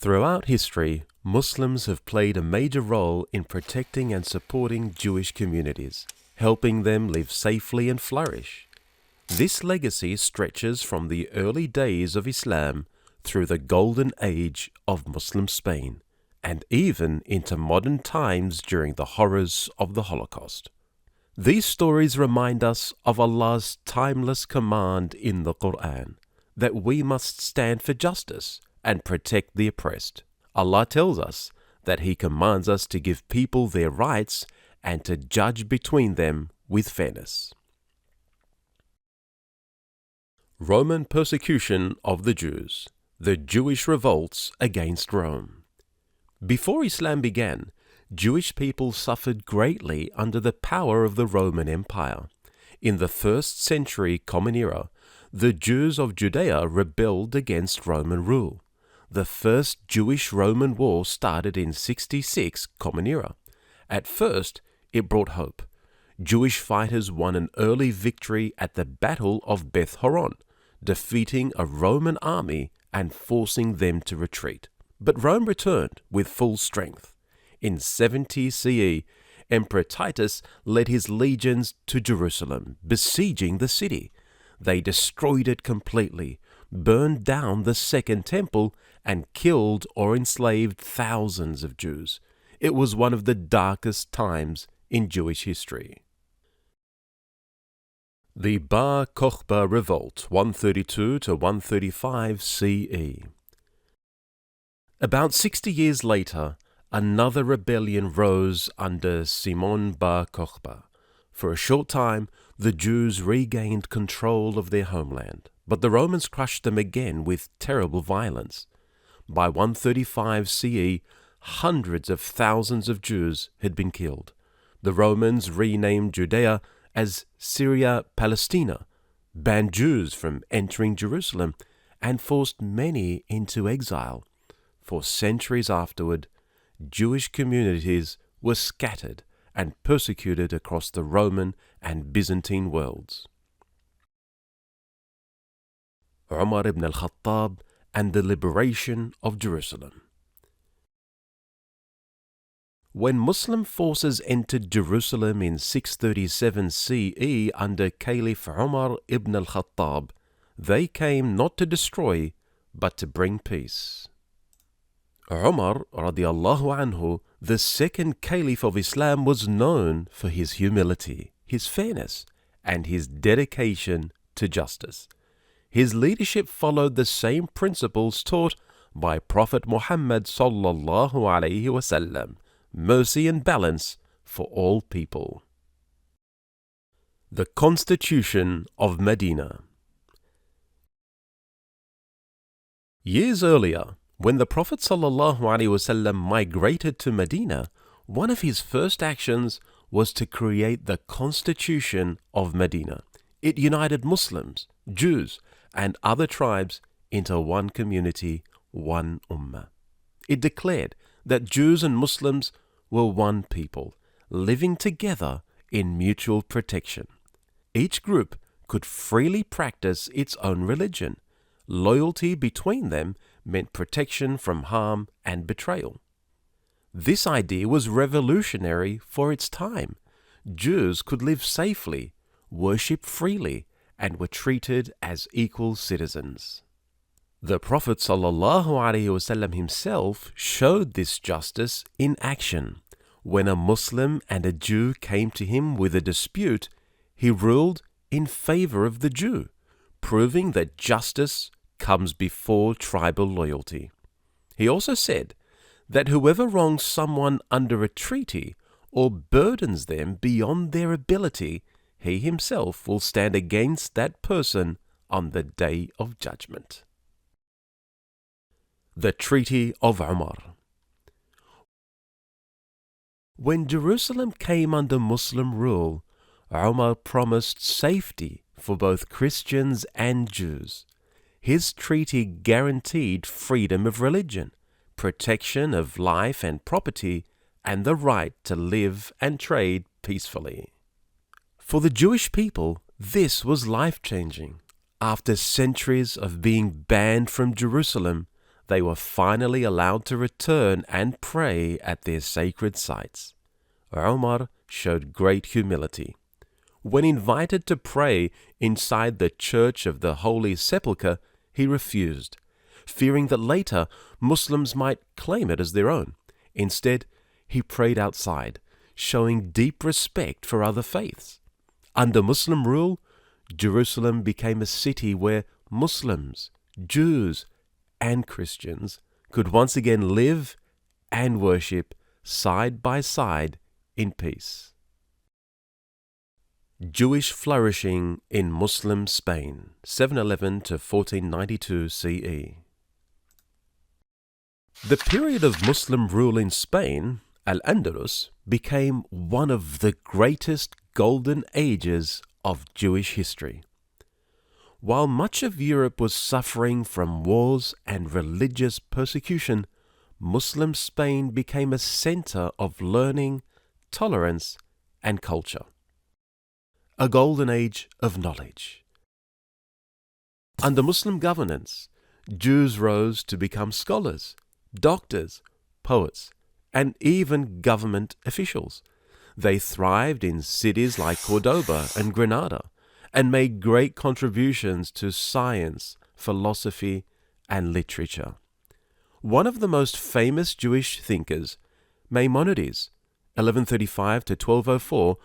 Throughout history, Muslims have played a major role in protecting and supporting Jewish communities, helping them live safely and flourish. This legacy stretches from the early days of Islam through the golden age of Muslim Spain, and even into modern times during the horrors of the Holocaust. These stories remind us of Allah's timeless command in the Quran that we must stand for justice and protect the oppressed. Allah tells us that He commands us to give people their rights and to judge between them with fairness. Roman persecution of the Jews, the Jewish revolts against Rome. Before Islam began, Jewish people suffered greatly under the power of the Roman Empire. In the 1st century Common Era, the Jews of Judea rebelled against Roman rule. The first Jewish-Roman war started in 66 Common Era. At first, it brought hope. Jewish fighters won an early victory at the Battle of Beth Horon, defeating a Roman army and forcing them to retreat. But Rome returned with full strength. In 70 CE, Emperor Titus led his legions to Jerusalem, besieging the city. They destroyed it completely, burned down the Second Temple, and killed or enslaved thousands of Jews. It was one of the darkest times in Jewish history. The Bar Kokhba Revolt, 132 to 135 CE. About 60 years later, another rebellion rose under Simon Bar Kokhba. For a short time, the Jews regained control of their homeland, but the Romans crushed them again with terrible violence. By 135 CE, hundreds of thousands of Jews had been killed. The Romans renamed Judea as Syria Palestina, banned Jews from entering Jerusalem, and forced many into exile. For centuries afterward, Jewish communities were scattered and persecuted across the Roman and Byzantine worlds. Umar ibn al-Khattab and the liberation of Jerusalem. When Muslim forces entered Jerusalem in 637 CE under Caliph Umar ibn al-Khattab, they came not to destroy, but to bring peace. Umar radiallahu anhu, the second Caliph of Islam, was known for his humility, his fairness, and his dedication to justice. His leadership followed the same principles taught by Prophet Muhammad sallallahu alaihi wasallam, mercy and balance for all people. The Constitution of Medina. Years earlier, when the Prophet ﷺ migrated to Medina, one of his first actions was to create the Constitution of Medina. It united Muslims, Jews, and other tribes into one community, one ummah. It declared that Jews and Muslims were one people, living together in mutual protection. Each group could freely practice its own religion. Loyalty between them meant protection from harm and betrayal. This idea was revolutionary for its time. Jews could live safely, worship freely, and were treated as equal citizens. The Prophet ﷺ himself showed this justice in action. When a Muslim and a Jew came to him with a dispute, he ruled in favor of the Jew, proving that justice comes before tribal loyalty. He also said that whoever wrongs someone under a treaty or burdens them beyond their ability, he himself will stand against that person on the day of judgment. The Treaty of Umar. When Jerusalem came under Muslim rule, Umar promised safety for both Christians and Jews. His treaty guaranteed freedom of religion, protection of life and property, and the right to live and trade peacefully. For the Jewish people, this was life-changing. After centuries of being banned from Jerusalem, they were finally allowed to return and pray at their sacred sites. Umar showed great humility. When invited to pray inside the Church of the Holy Sepulchre, he refused, fearing that later Muslims might claim it as their own. Instead, he prayed outside, showing deep respect for other faiths. Under Muslim rule, Jerusalem became a city where Muslims, Jews, and Christians could once again live and worship side by side in peace. Jewish flourishing in Muslim Spain, 711 to 1492 CE. The period of Muslim rule in Spain, Al-Andalus, became one of the greatest golden ages of Jewish history. While much of Europe was suffering from wars and religious persecution, Muslim Spain became a center of learning, tolerance, and culture. A golden age of knowledge. Under Muslim governance, Jews rose to become scholars, doctors, poets, and even government officials. They thrived in cities like Cordoba and Granada and made great contributions to science, philosophy, and literature. One of the most famous Jewish thinkers, Maimonides, 1135 to 1204,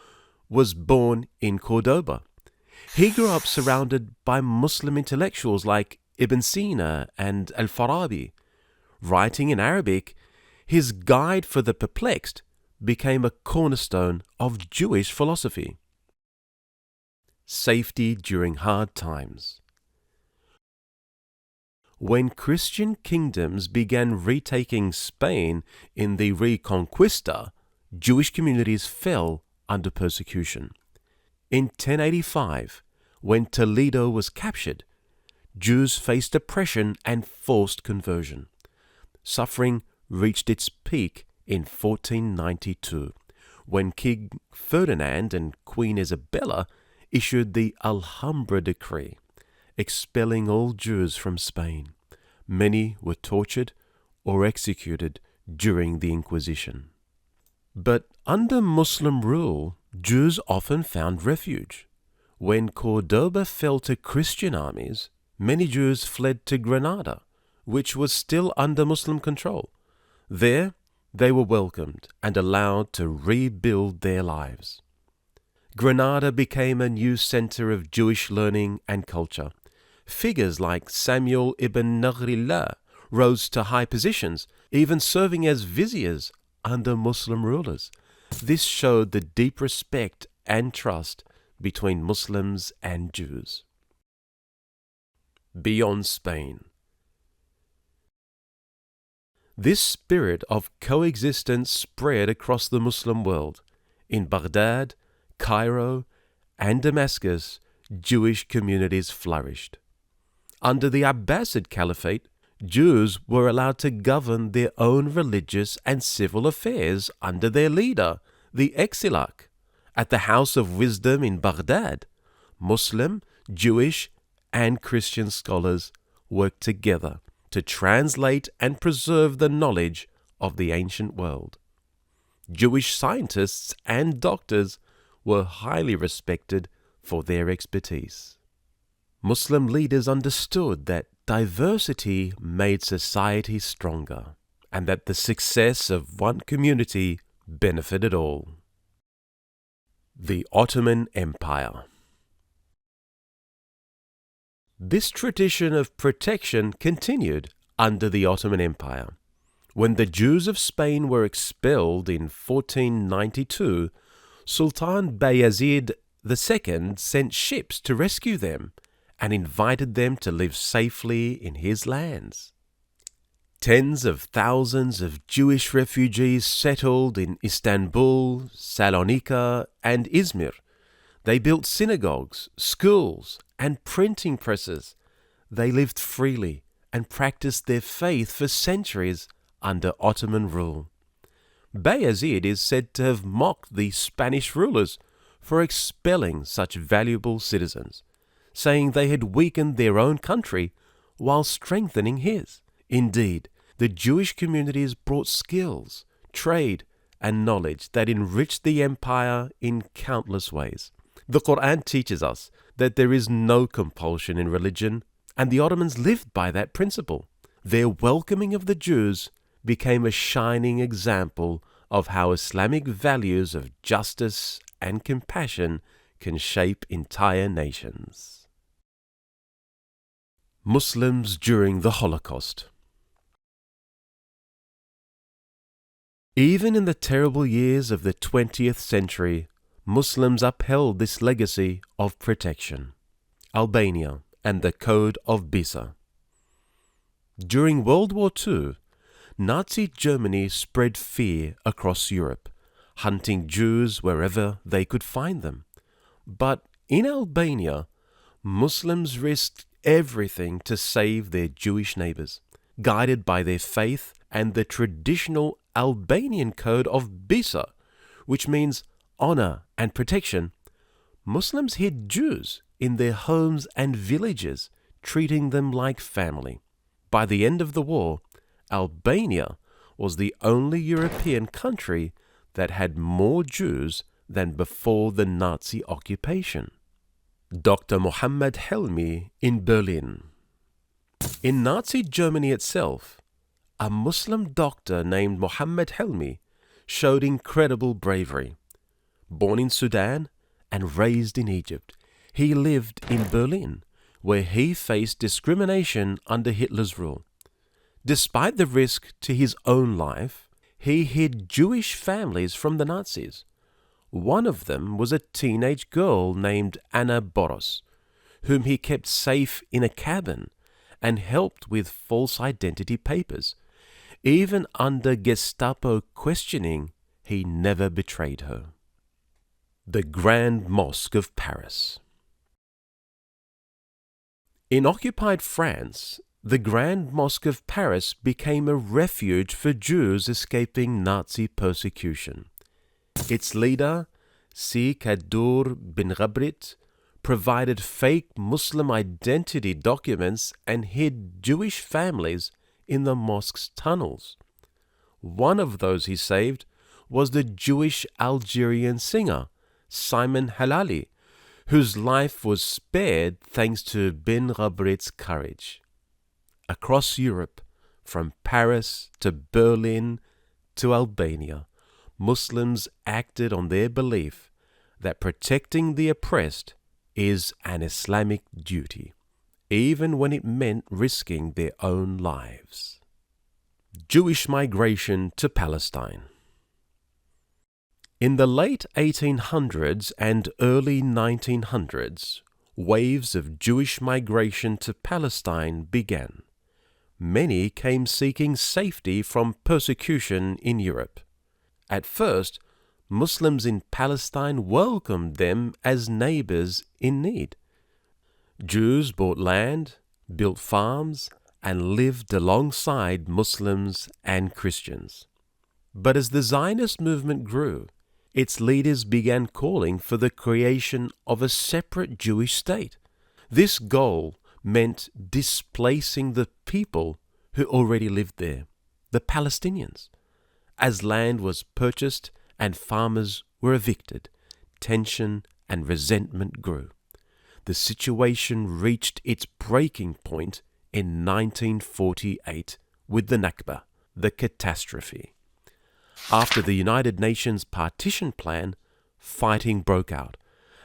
was born in Cordoba. He grew up surrounded by Muslim intellectuals like Ibn Sina and Al-Farabi. Writing in Arabic, his Guide for the Perplexed became a cornerstone of Jewish philosophy. Safety during hard times. When Christian kingdoms began retaking Spain in the Reconquista, Jewish communities fell under persecution. In 1085, when Toledo was captured, Jews faced oppression and forced conversion. Suffering reached its peak in 1492, when King Ferdinand and Queen Isabella issued the Alhambra Decree, expelling all Jews from Spain. Many were tortured or executed during the Inquisition. But under Muslim rule, Jews often found refuge. When Cordoba fell to Christian armies, many Jews fled to Granada, which was still under Muslim control. There, they were welcomed and allowed to rebuild their lives. Granada became a new center of Jewish learning and culture. Figures like Samuel ibn Naghrillah rose to high positions, even serving as viziers under Muslim rulers. This showed the deep respect and trust between Muslims and Jews. Beyond Spain. This spirit of coexistence spread across the Muslim world. In Baghdad, Cairo, and Damascus, Jewish communities flourished. Under the Abbasid Caliphate, Jews were allowed to govern their own religious and civil affairs under their leader, the Exilak. At the House of Wisdom in Baghdad, Muslim, Jewish, and Christian scholars worked together to translate and preserve the knowledge of the ancient world. Jewish scientists and doctors were highly respected for their expertise. Muslim leaders understood that diversity made society stronger, and that the success of one community benefited all. The Ottoman Empire. This tradition of protection continued under the Ottoman Empire. When the Jews of Spain were expelled in 1492, Sultan Bayezid II sent ships to rescue them and invited them to live safely in his lands. Tens of thousands of Jewish refugees settled in Istanbul, Salonika, and Izmir. They built synagogues, schools, and printing presses. They lived freely and practiced their faith for centuries under Ottoman rule. Bayezid is said to have mocked the Spanish rulers for expelling such valuable citizens, saying they had weakened their own country while strengthening his. Indeed, the Jewish communities brought skills, trade, and knowledge that enriched the empire in countless ways. The Quran teaches us that there is no compulsion in religion, and the Ottomans lived by that principle. Their welcoming of the Jews became a shining example of how Islamic values of justice and compassion can shape entire nations. Muslims during the Holocaust. Even in the terrible years of the 20th century, Muslims upheld this legacy of protection. Albania and the Code of Bissa. During World War II, Nazi Germany spread fear across Europe, hunting Jews wherever they could find them. But in Albania, Muslims risked everything to save their Jewish neighbors. Guided by their faith and the traditional Albanian code of Bissa, which means honor and protection, Muslims hid Jews in their homes and villages, treating them like family. By the end of the war, Albania was the only European country that had more Jews than before the Nazi occupation. Dr. Mohammed Helmi in Berlin. In Nazi Germany itself, a Muslim doctor named Mohammed Helmi showed incredible bravery. Born in Sudan and raised in Egypt, he lived in Berlin, where he faced discrimination under Hitler's rule. Despite the risk to his own life, he hid Jewish families from the Nazis. One of them was a teenage girl named Anna Boros, whom he kept safe in a cabin and helped with false identity papers. Even under Gestapo questioning, he never betrayed her. The Grand Mosque of Paris. In occupied France, the Grand Mosque of Paris became a refuge for Jews escaping Nazi persecution. Its leader, Si Kadur bin Ghabrit, provided fake Muslim identity documents and hid Jewish families in the mosque's tunnels. One of those he saved was the Jewish Algerian singer, Simon Halali, whose life was spared thanks to bin Ghabrit's courage. Across Europe, from Paris to Berlin to Albania, Muslims acted on their belief that protecting the oppressed is an Islamic duty, even when it meant risking their own lives. Jewish migration to Palestine. In the late 1800s and early 1900s, waves of Jewish migration to Palestine began. Many came seeking safety from persecution in Europe. At first, Muslims in Palestine welcomed them as neighbors in need. Jews bought land, built farms, and lived alongside Muslims and Christians. But as the Zionist movement grew, its leaders began calling for the creation of a separate Jewish state. This goal meant displacing the people who already lived there, the Palestinians. As land was purchased and farmers were evicted, tension and resentment grew. The situation reached its breaking point in 1948 with the Nakba, the catastrophe. After the United Nations partition plan, fighting broke out,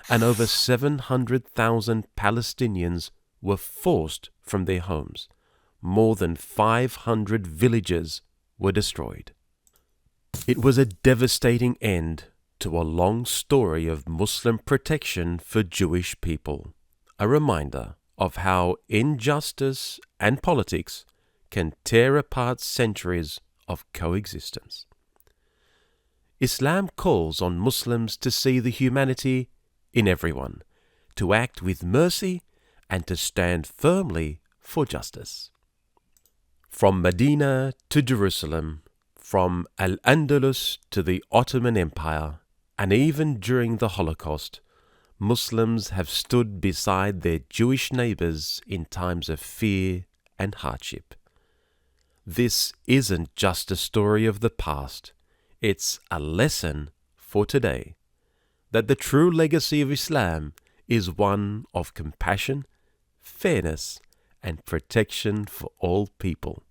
and over 700,000 Palestinians were forced from their homes. More than 500 villages were destroyed. It was a devastating end to a long story of Muslim protection for Jewish people, a reminder of how injustice and politics can tear apart centuries of coexistence. Islam calls on Muslims to see the humanity in everyone, to act with mercy, and to stand firmly for justice. From Medina to Jerusalem, from Al-Andalus to the Ottoman Empire, and even during the Holocaust, Muslims have stood beside their Jewish neighbors in times of fear and hardship. This isn't just a story of the past, it's a lesson for today, that the true legacy of Islam is one of compassion, fairness, and protection for all people.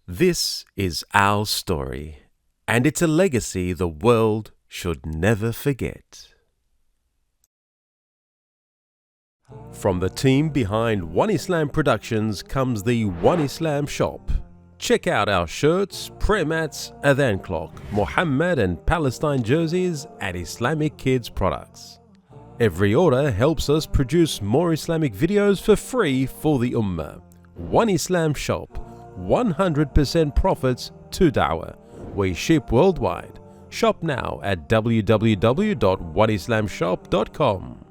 This is our story, and it's a legacy the world should never forget. From the team behind One Islam Productions comes the One Islam Shop. Check out our shirts, prayer mats, Adhan clock, Muhammad and Palestine jerseys, and Islamic Kids products. Every order helps us produce more Islamic videos for free for the Ummah. One Islam Shop, 100% profits to Dawah. We ship worldwide. Shop now at www.oneislamshop.com.